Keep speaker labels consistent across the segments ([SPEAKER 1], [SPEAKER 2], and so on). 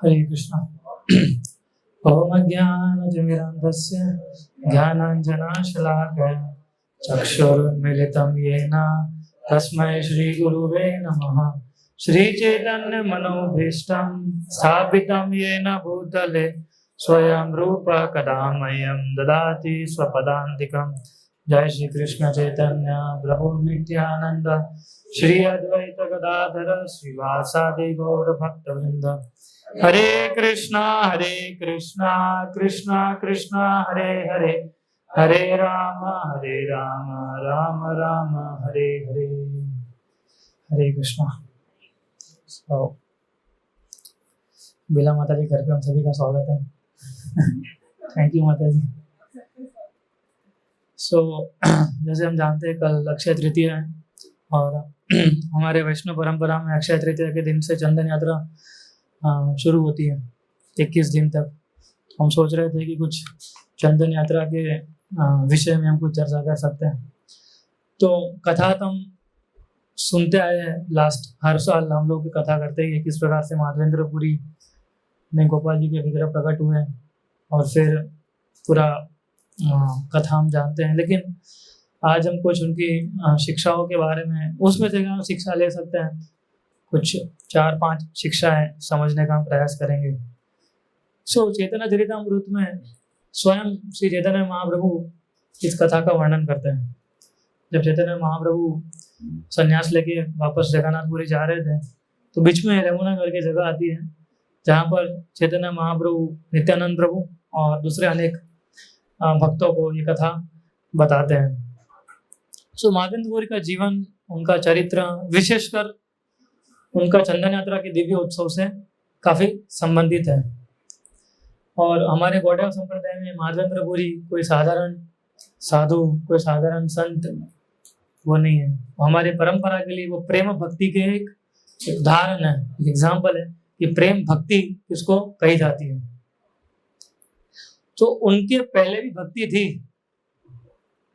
[SPEAKER 1] हरे कृष्णा। ओम ज्ञानतिमिरान्धस्य ज्ञानाञ्जनशलाकया चक्षुरुन्मीलितं येन तस्मै श्रीगुरुवे नमः। श्रीचैतन्यमनोभीष्टं स्थापितं येन भूतले स्वयं रूप कदा मह्यं ददाति स्वपदान्तिकं। जय श्री कृष्ण चैतन्य प्रभु नित्यानंद श्री अद्वैत गदाधर श्रीवासादि गौर भक्तवृंद। हरे कृष्णा कृष्णा कृष्णा हरे हरे, हरे राम राम राम हरे हरे। हरे कृष्णा। बिला माता जी घर पे हम सभी का स्वागत है। थैंक यू माता जी। जैसे हम जानते हैं कल अक्षय तृतीया है और हमारे वैष्णव परंपरा में अक्षय तृतीया के दिन से चंदन यात्रा शुरू होती है 21 दिन तक। हम सोच रहे थे कि कुछ चंदन यात्रा के विषय में हम कुछ चर्चा कर सकते हैं। तो कथा तो हम सुनते आए हैं, लास्ट हर साल हम लोग कथा करते ही किस प्रकार से माधवेंद्रपुरी में गोपाल जी के विग्रह प्रकट हुए और फिर पूरा कथा हम जानते हैं। लेकिन आज हम कुछ उनकी शिक्षाओं के बारे में, उसमें से हम शिक्षा ले सकते हैं, कुछ 4-5 शिक्षाएं समझने का हम प्रयास करेंगे। चैतन्य चरितामृत में स्वयं श्री चैतन्य महाप्रभु इस कथा का वर्णन करते हैं। जब चैतन्य महाप्रभु संन्यास लेके वापस जगन्नाथपुरी जा रहे थे तो बीच में रमुना करके जगह आती है जहाँ पर चैतन्य महाप्रभु, नित्यानंद प्रभु और दूसरे अनेक भक्तों को ये कथा बताते हैं। माधवेंद्रपुरी का जीवन, उनका चरित्र, विशेषकर उनका चंदन यात्रा के दिव्य उत्सव से काफी संबंधित है। और हमारे गौड़िया संप्रदाय में माधवेंद्रपुरी कोई साधारण साधु, कोई साधारण संत वो नहीं है। हमारे परंपरा के लिए वो प्रेम भक्ति के एक उदाहरण है, एक एग्जाम्पल है कि प्रेम भक्ति किसको कही जाती है। तो उनके पहले भी भक्ति थी,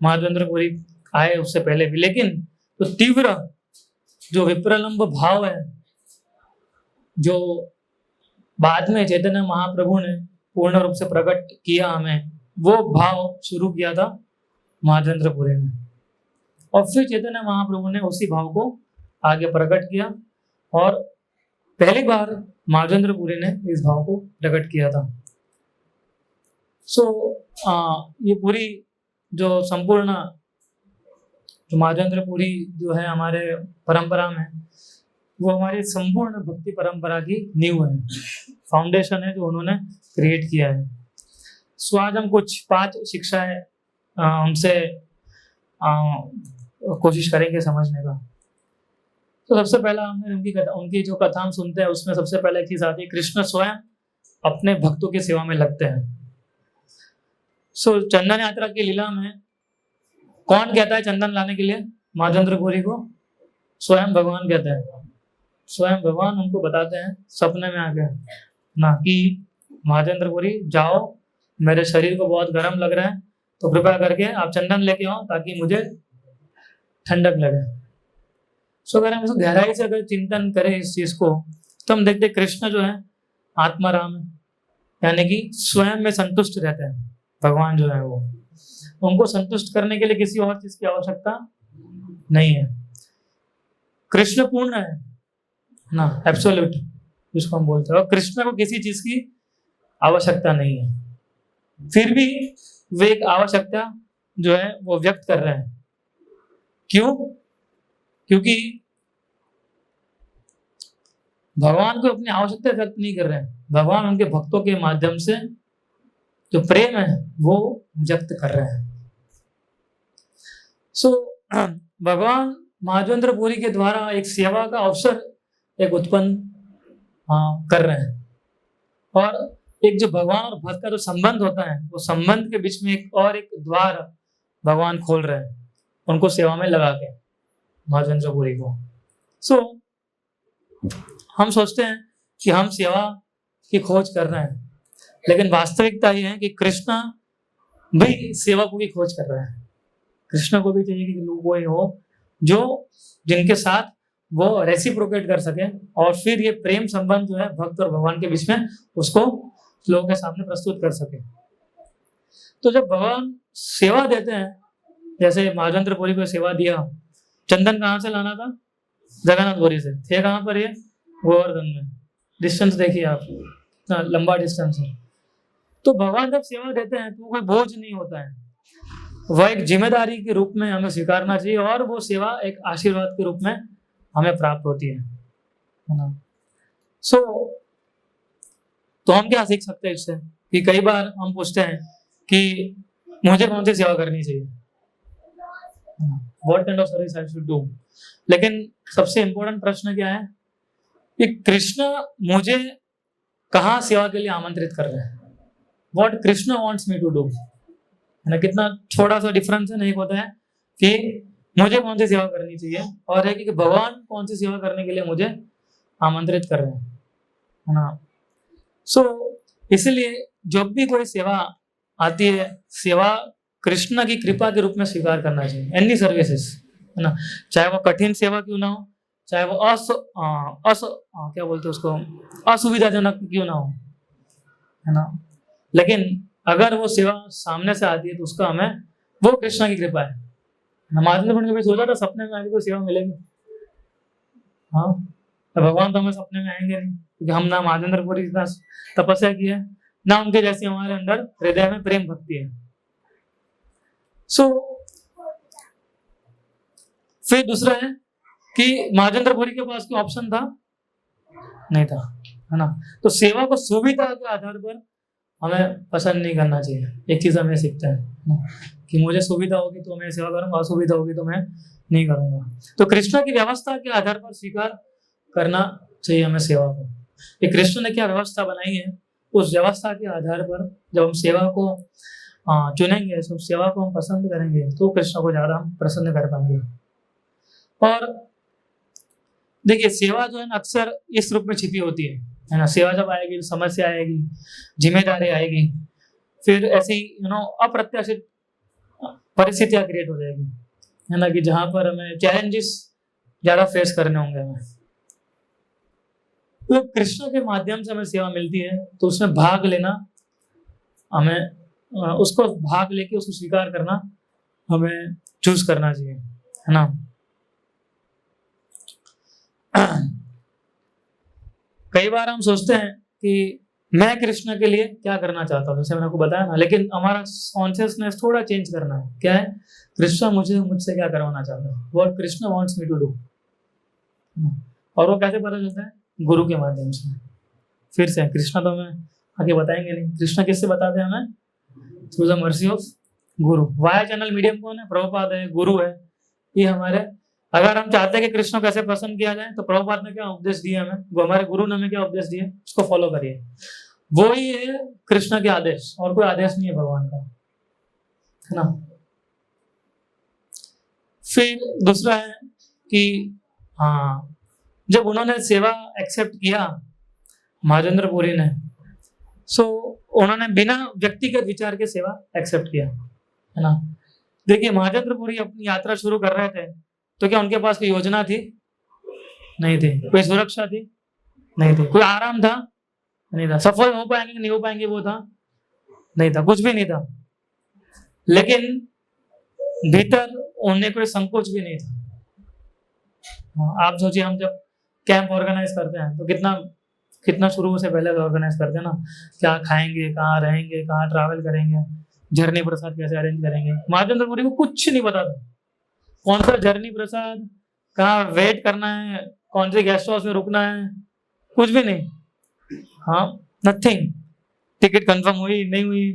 [SPEAKER 1] माधवेंद्रपुरी आए उससे पहले भी, लेकिन तो तीव्र जो विप्रलंब भाव है जो बाद में चैतन्य महाप्रभु ने पूर्ण रूप से प्रकट किया हमें, वो भाव शुरू किया था माधवेंद्रपुरी ने और फिर चैतन्य महाप्रभु ने उसी भाव को आगे प्रकट किया और पहली बार माधवेंद्रपुरी ने इस भाव को प्रकट किया था। ये पूरी जो संपूर्ण जो माधवेंद्रपुरी जो है हमारे परंपरा में, वो हमारी संपूर्ण भक्ति परंपरा की नींव है, फाउंडेशन है जो उन्होंने क्रिएट किया है। आज हम कुछ 5 शिक्षाएं हमसे कोशिश करेंगे समझने का। तो सबसे पहला हमने उनकी जो कथा हम सुनते हैं उसमें सबसे पहले एक चीज आती है, कृष्ण स्वयं अपने भक्तों की सेवा में लगते हैं। चंदन यात्रा की लीला में कौन कहता है चंदन लाने के लिए माधवेंद्रपुरी को? स्वयं भगवान कहते हैं। स्वयं भगवान उनको बताते हैं सपने में आके ना कि माधवेंद्रपुरी जाओ, मेरे शरीर को बहुत गर्म लग रहा है तो कृपया करके आप चंदन लेके आओ ताकि मुझे ठंडक लगे। अगर हम गहराई से अगर चिंतन करें इस चीज को तो हम देखते कृष्ण जो है आत्मा राम है, यानी कि स्वयं में संतुष्ट रहते हैं। भगवान जो है वो, उनको संतुष्ट करने के लिए किसी और चीज की आवश्यकता नहीं है। कृष्ण पूर्ण है ना, एब्सोल्यूट जिसको हम बोलते हैं, और कृष्ण को किसी चीज की आवश्यकता नहीं है। फिर भी वे एक आवश्यकता जो है वो व्यक्त कर रहे हैं। क्यों? क्योंकि भगवान को अपनी आवश्यकता व्यक्त नहीं कर रहे हैं, भगवान उनके भक्तों के माध्यम से जो प्रेम है वो व्यक्त कर रहे हैं। भगवान माधवेंद्रपुरी के द्वारा एक सेवा का अवसर एक उत्पन्न कर रहे हैं और एक जो भगवान और भक्त का जो संबंध होता है वो संबंध के बीच में एक द्वार भगवान खोल रहे हैं उनको सेवा में लगा के, माधवेंद्रपुरी को। हम सोचते हैं कि हम सेवा की खोज कर रहे हैं, लेकिन वास्तविकता ये है कि कृष्ण भी सेवकों की खोज कर रहे हैं। कृष्ण को भी चाहिए कि लोग वो हो जो जिनके साथ वो रेसिप्रोकेट कर सके, और फिर ये प्रेम संबंध जो है भक्त और भगवान के बीच में उसको लोगों के सामने प्रस्तुत कर सके। तो जब भगवान सेवा देते हैं, जैसे महाजनपुरी को सेवा दिया, चंदन कहाँ से लाना था? जगन्नाथपुरी से। थे कहाँ पर ये? गोवर्धन में। डिस्टेंस देखिए आप, इतना लंबा डिस्टेंस है। तो भगवान जब सेवा देते हैं तो कोई बोझ नहीं होता है, वह एक जिम्मेदारी के रूप में हमें स्वीकारना चाहिए, और वो सेवा एक आशीर्वाद के रूप में हमें प्राप्त होती है ना। तो हम क्या सीख सकते हैं इससे कि कई बार हम पूछते हैं कि मुझे कौन सी सेवा करनी चाहिए, what kind of service I should do. लेकिन सबसे इंपॉर्टेंट प्रश्न क्या है कि कृष्ण मुझे कहाँ सेवा के लिए आमंत्रित कर रहे हैं, what Krishna wants me to do, है ना। कितना छोटा सा डिफरेंस है, नहीं होता है कि मुझे कौन सी सेवा करनी चाहिए, और है कि भगवान कौन सी सेवा करने के लिए मुझे आमंत्रित कर रहे हैं, है ना। इसलिए जब भी कोई सेवा आती है, सेवा कृष्ण की कृपा के रूप में स्वीकार करना चाहिए, एनी सर्विसेज, है ना। चाहे वो कठिन सेवा क्यों ना हो, चाहे वो क्या बोलते हैं उसको, असुविधाजनक क्यों ना हो, है ना। लेकिन अगर वो सेवा सामने से आती है तो उसका हमें, वो कृष्ण की कृपा है। महाजन ने कभी सोचा था सपने में आगे कोई सेवा मिलेगी? हाँ, तो भगवान तो हमें सपने में आएंगे नहीं, क्योंकि हम ना महाजनपुरी इतना तपस्या की है, ना उनके जैसी हमारे अंदर हृदय में प्रेम भक्ति है। फिर दूसरा है कि महाजनपुरी के पास कोई ऑप्शन था? नहीं था, है ना। तो सेवा को सुविधा के आधार पर हमें पसंद नहीं करना चाहिए। एक चीज हमें सीखते हैं कि मुझे सुविधा होगी तो मैं सेवा करूंगा, असुविधा होगी तो मैं नहीं करूंगा। तो कृष्ण की व्यवस्था के आधार पर स्वीकार करना चाहिए हमें सेवा को। ये कृष्ण ने क्या व्यवस्था बनाई है, उस व्यवस्था के आधार पर जब हम सेवा को चुनेंगे, तो सेवा को हम पसंद करेंगे, तो कृष्ण को ज्यादा हम प्रसन्न कर पाएंगे। और देखिए, सेवा जो है ना अक्सर इस रूप में छिपी होती है ना। सेवा जब आएगी तो समस्या आएगी, जिम्मेदारी आएगी, फिर ऐसी अप्रत्याशित परिस्थितियां क्रिएट हो जाएगी, है ना, कि जहां पर हमें चैलेंजेस ज्यादा फेस करने होंगे हमें। तो कृष्ण के माध्यम से हमें सेवा मिलती है, तो उसमें भाग लेना हमें, उसको भाग लेके उसको स्वीकार करना हमें चूज करना चाहिए, है ना। कई बार हम सोचते हैं कि मैं कृष्ण के लिए क्या करना चाहता हूँ, जैसे मैंने आपको बताया ना, लेकिन हमारा कॉन्शियसनेस थोड़ा चेंज करना है। क्या है? कृष्ण मुझसे क्या करवाना चाहता है, what Krishna wants me to do. और वो कैसे पता चलता है? गुरु के माध्यम से। फिर से कृष्ण तो हमें आगे बताएंगे नहीं, कृष्ण किससे बताते हैं हमें? Through the mercy of Guru. Via channel medium कौन है? प्रभुपाद है, गुरु है। ये हमारे, अगर हम चाहते हैं कि कृष्ण कैसे पसंद किया जाए, तो प्रभुपाद ने क्या उपदेश दिया हमें, वो हमारे गुरु ने हमें क्या उपदेश दिए, उसको फॉलो करिए। वो ही है कृष्ण के आदेश, और कोई आदेश नहीं है भगवान का, है ना। फिर दूसरा है कि हाँ, जब उन्होंने सेवा एक्सेप्ट किया महाजनपुरी ने, सो उन्होंने बिना व्यक्तिगत विचार के सेवा एक्सेप्ट किया, है ना। देखिए, महाजनपुरी अपनी यात्रा शुरू कर रहे थे, तो क्या उनके पास कोई योजना थी? नहीं थी। कोई सुरक्षा थी? नहीं थी। कोई आराम था? नहीं था। सफल हो पाएंगे कि नहीं हो पाएंगे वो था? नहीं था, कुछ भी नहीं था। लेकिन भीतर उन्हें कोई संकोच भी नहीं था। आप सोचिए, हम जब कैंप ऑर्गेनाइज करते हैं तो कितना शुरू से पहले ऑर्गेनाइज करते हैं ना, क्या खाएंगे, कहाँ रहेंगे, कहाँ ट्रैवल करेंगे, झरनी प्रसाद कैसे अरेंज करेंगे। महाजनपुरी को कुछ नहीं पता था, कौन सा झरनी प्रसाद, कहाँ वेट करना है, कौन से गेस्ट हाउस में रुकना है, कुछ भी नहीं। हाँ, नथिंग। टिकट कंफर्म हुई नहीं हुई,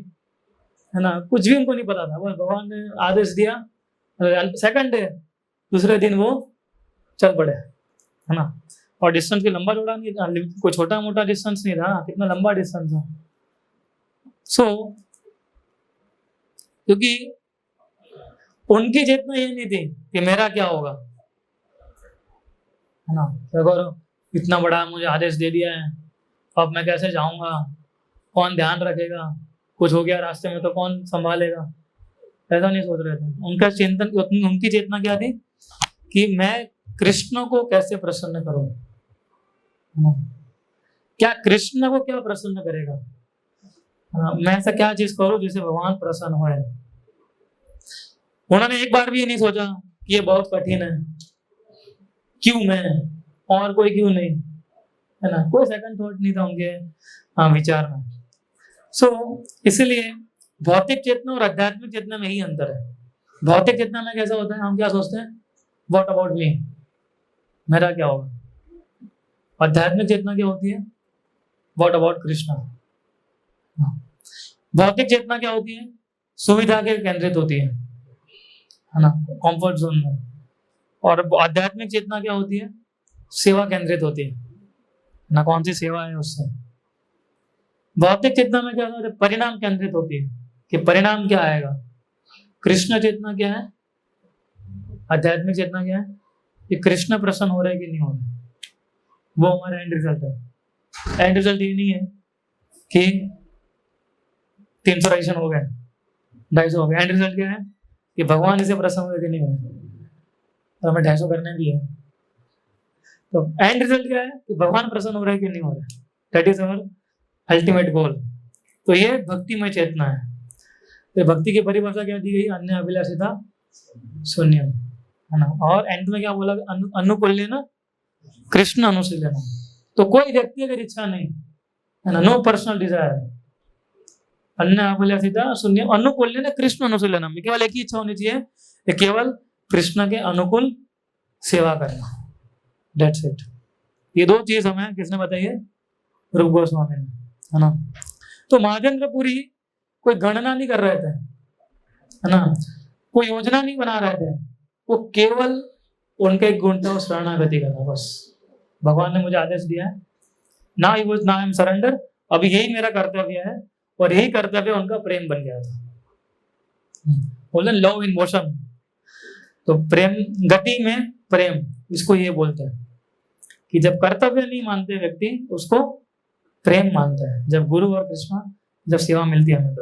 [SPEAKER 1] है ना, कुछ भी उनको नहीं पता था। बस भगवान ने आदेश दिया, सेकंड डे दूसरे दिन वो चल पड़े, है ना। और डिस्टेंस भी लंबा चौड़ा नहीं था, कोई छोटा मोटा डिस्टेंस नहीं था, कितना लंबा डिस्टेंस था। क्योंकि उनकी चेतना ये नहीं थी कि मेरा क्या होगा, है ना। अगर इतना बड़ा मुझे आदेश दे दिया है, अब मैं कैसे जाऊंगा, कौन ध्यान रखेगा, कुछ हो गया रास्ते में तो कौन संभालेगा, ऐसा नहीं सोच रहे थे। उनका चिंतन, उनकी चेतना क्या थी कि मैं कृष्ण को कैसे प्रसन्न करूं, क्या कृष्ण को क्या प्रसन्न करेगा, मैं ऐसा क्या चीज करूं जिससे भगवान प्रसन्न होए। उन्होंने एक बार भी ये नहीं सोचा कि ये बहुत कठिन है, क्यों मैं और कोई क्यों नहीं, है ना, कोई सेकंड थॉट नहीं था उनके विचार में। इसलिए भौतिक चेतना और आध्यात्मिक चेतना में ही अंतर है। भौतिक चेतना में कैसा होता है, हम क्या सोचते हैं, व्हाट अबाउट मी, मेरा क्या होगा। आध्यात्मिक चेतना क्या होती है, व्हाट अबाउट कृष्णा। भौतिक चेतना क्या होती है, सुविधा के केंद्रित होती है ना, कंफर्ट जोन में। और आध्यात्मिक चेतना क्या होती है, सेवा केंद्रित होती है ना, कौन सी सेवा है उससे। भौतिक चेतना में क्या होता है, परिणाम केंद्रित होती है कि परिणाम क्या आएगा। कृष्ण चेतना क्या है, आध्यात्मिक चेतना क्या है, कि कृष्ण प्रसन्न हो रहे कि नहीं हो रहे, वो हमारा एंड रिजल्ट है। एंड रिजल्ट ये नहीं है कि 300 रजिस्ट्रेशन हो गए, 250 हो गए। एंड रिजल्ट क्या है कि भगवान इसे प्रसन्न हुए कि नहीं हुए, तो हमें 250 करने भी है। तो एंड रिजल्ट क्या है कि भगवान प्रसन्न हो रहे कि नहीं हो रहे, that is our ultimate goal. तो ये भक्तिमय चेतना है। तो भक्ति की परिभाषा क्या दी गई, अन्य अभिलाषिता शून्य, है ना। और एंड में क्या बोला, अनुकूल्य ना कृष्ण अनुशीलन। तो कोई व्यक्ति अगर इच्छा नहीं है ना, नो पर्सनल डिजायर, अन्य अभिलाषिता शून्य, अनुकूल्य ना कृष्ण अनुशीलन, केवल एक ही इच्छा होनी चाहिए कि केवल कृष्ण के अनुकूल सेवा करना, दैट्स इट। ये दो चीज हमें किसने बताई है, रूप गोस्वामी ने, है ना। तो महाजेंद्र पुरी कोई गणना नहीं कर रहे थे, है ना, कोई योजना नहीं बना रहे थे, वो केवल उनका एक गुण था, वो शरणागति का था। बस भगवान ने मुझे आदेश दिया है, ना ही वो, ना आई एम सरेंडर, अभी यही मेरा कर्तव्य है, और यही कर्तव्य उनका प्रेम बन गया था। बोले लव इन मोशन, तो प्रेम गति में प्रेम, इसको ये बोलते हैं कि जब कर्तव्य नहीं मानते व्यक्ति, उसको प्रेम मानता है। जब गुरु और कृष्ण, जब सेवा मिलती है हमें,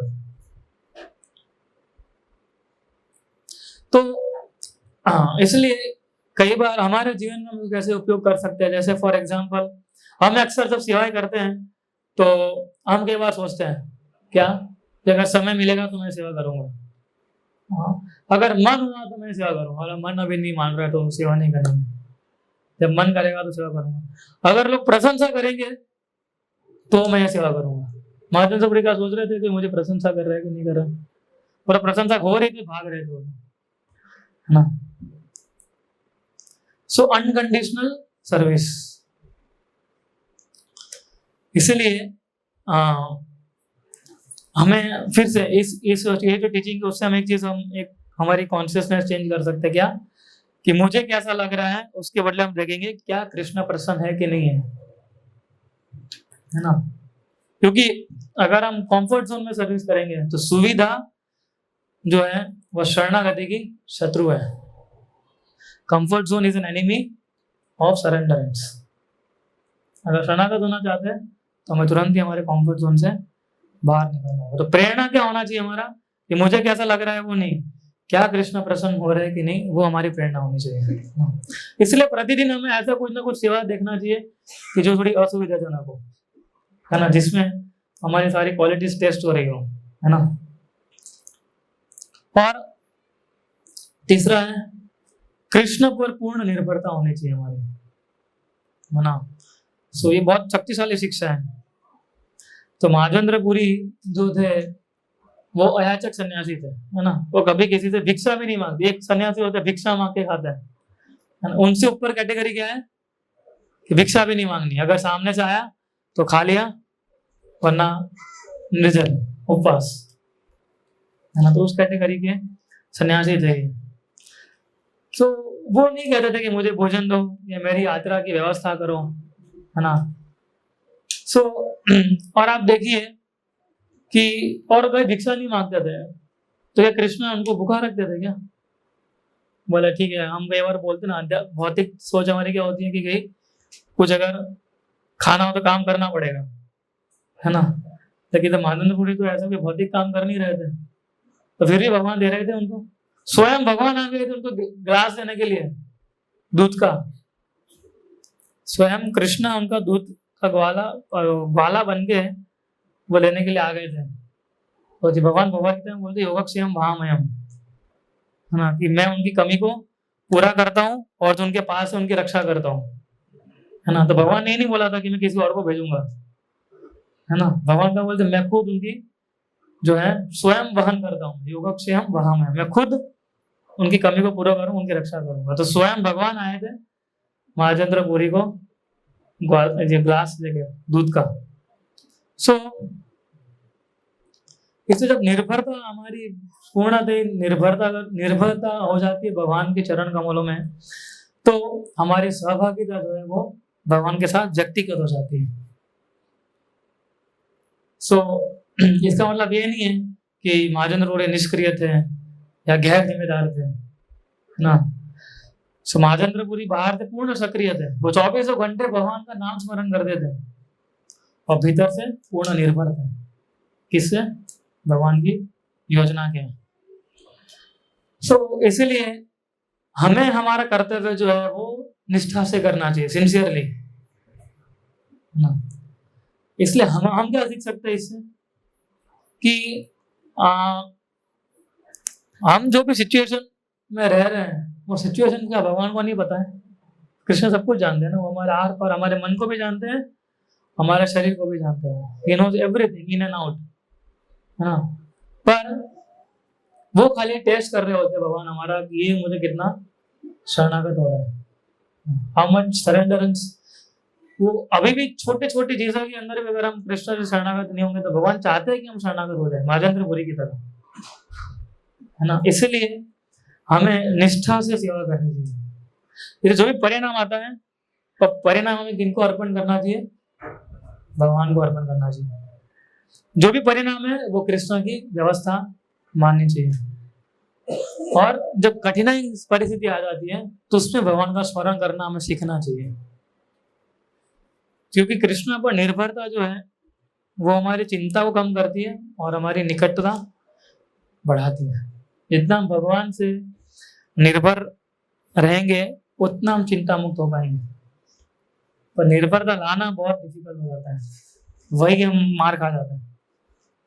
[SPEAKER 1] तो इसलिए कई बार हमारे जीवन में हम कैसे उपयोग कर सकते हैं। जैसे फॉर एग्जांपल, हम अक्सर जब सेवाएं करते हैं तो हम कई बार सोचते हैं क्या, कि अगर समय मिलेगा तो मैं सेवा करूंगा, अगर मन हुआ तो मैं सेवा करूंगा, अगर मन अभी नहीं मान रहा है तो सेवा नहीं करेंगे, जब मन करेगा तो सेवा करूंगा, अगर लोग प्रशंसा करेंगे तो मैं सेवा करूंगा। महाजन सबरी क्या सोच रहे थे कि मुझे प्रशंसा कर रहा है कि नहीं कर रहा, पर प्रशंसा हो रही थी, भाग रहे थे, है ना। सो अनकंडीशनल सर्विस। इसलिए हमें फिर से इस ये जो टीचिंग है उससे हम एक चीज, हम एक हमारी कॉन्शियसनेस चेंज कर सकते हैं क्या, कि मुझे कैसा लग रहा है, उसके बदले हम देखेंगे क्या कृष्ण प्रसन्न है कि नहीं है ना। क्योंकि अगर हम कंफर्ट जोन में सर्विस करेंगे तो सुविधा जो है वह शरणागति की शत्रु है। Comfort zone is an enemy of surrenderance. अगर शरणागत होना चाहते हैं तो हमें तुरंत ही हमारे कंफर्ट जोन से बाहर निकलना होगा। तो प्रेरणा क्या होना चाहिए हमारा, कि मुझे कैसा लग रहा है वो नहीं, क्या कृष्ण प्रसन्न हो रहे हैं कि नहीं, वो हमारी प्रेरणा होनी चाहिए। इसलिए प्रतिदिन हमें ऐसा कुछ ना कुछ सेवा देखना चाहिए कि जो थोड़ी असुविधाजनक हो, है ना, जिसमें हमारी सारी क्वालिटीज टेस्ट हो रही हो, है ना। और तीसरा है कृष्ण पर पूर्ण निर्भरता होनी चाहिए हमारी, है ना। सो ये बहुत शक्तिशाली शिक्षा है। तो महाजेंद्र पुरी जो थे वो अयाचक सन्यासी थे, है ना, वो कभी किसी से भिक्षा भी नहीं मांगते। एक सन्यासी होता है भिक्षा मांग के खाता है, उनसे ऊपर कैटेगरी क्या है कि भिक्षा भी नहीं मांगनी, अगर सामने से आया तो खा लिया, वरना निर्जल उपवास, है ना। तो उस कैटेगरी के सन्यासी थे। तो वो नहीं कहते थे कि मुझे भोजन दो या मेरी यात्रा की व्यवस्था करो, है ना। सो और आप देखिए कि और कोई भिक्षा नहीं मांगते थे, तो क्या कृष्ण उनको भूखा रखते थे क्या। बोला ठीक है, हम कई बार बोलते ना, भौतिक सोच हमारी क्या होती है कि कहीं कुछ अगर खाना हो तो काम करना पड़ेगा, है ना। लेकिन तो महानंद पुरी तो ऐसा कोई भौतिक काम कर नहीं रहे थे, तो फिर भी भगवान दे रहे थे उनको। स्वयं भगवान आ गए थे उनको ग्लास देने के लिए, दूध का। स्वयं कृष्ण उनका दूध का ग्वाला बन के वो लेने के लिए आ गए थे। तो जी भगवान भगवत गीता में बोलते योगक्षेम वहामयम, है ना, कि मैं उनकी कमी को पूरा करता हूँ और जो उनके पास है उनकी रक्षा करता हूँ, है ना। तो भगवान ने ये नहीं बोला था कि मैं किसी और को भेजूंगा, है ना। भगवान का बोलते मैं खुद उनकी जो है स्वयं वहन करता हूँ, योगक्षेम वहामयम, मैं खुद उनकी कमी को पूरा करूँ, उनकी रक्षा करूंगा। तो स्वयं भगवान आए थे महाचंद्रपुरी को ग्लास देके दूध का। सो इससे जब निर्भरता हमारी पूर्णतः निर्भरता हो जाती है भगवान के चरण कमलों में, तो हमारी सहभागिता जो है वो भगवान के साथ व्यक्तिगत हो जाती है। सो इसका मतलब ये नहीं है कि महाचंद्रपुरी निष्क्रिय थे या गैर जिम्मेदार थे, है ना। सो महाचंद्रपुरी बाहर से पूर्ण सक्रिय थे, वो 24 घंटे भगवान का नाम स्मरण करते थे और भीतर से पूर्ण निर्भर थे। किससे? भगवान की योजना के। सो इसलिए हमें हमारा कर्तव्य जो है वो निष्ठा से करना चाहिए, सिंसियरली। इसलिए हम क्या सीख सकते हैं इससे कि हम जो भी सिचुएशन में रह रहे हैं वो सिचुएशन क्या भगवान को नहीं पता है। कृष्ण सब कुछ जानते हैं ना, वो हमारे आर पार, हमारे मन को भी जानते हैं, हमारे शरीर को भी जानते हैं। He knows everything in and out, है ना। पर वो खाली टेस्ट कर रहे होते भगवान हमारा कि ये मुझे कितना शरणागत हो रहा है, हाउ मच सरेंडरेंस। वो अभी भी छोटे छोटे चीजों के अंदर भी अगर हम कृष्ण से शरणागत नहीं होंगे तो भगवान चाहते हैं कि हम शरणागत हो जाए महाचंद्रपुरी की तरह, है ना। इसलिए हमें निष्ठा से सेवा करनी चाहिए। फिर जो भी परिणाम आता है तो परिणाम हमें किनको अर्पण करना चाहिए? भगवान को अर्पण करना चाहिए। जो भी परिणाम है वो कृष्ण की व्यवस्था माननी चाहिए। और जब कठिनाई परिस्थिति आ जाती है तो उसमें भगवान का स्मरण करना हमें सीखना चाहिए, क्योंकि कृष्ण पर निर्भरता जो है वो हमारी चिंता को कम करती है और हमारी निकटता बढ़ाती है। जितना हम भगवान से निर्भर रहेंगे उतना हम चिंता मुक्त हो पाएंगे। पर निर्भरता लाना बहुत डिफिकल्ट हो जाता है, वही हम मार खा जाते हैं,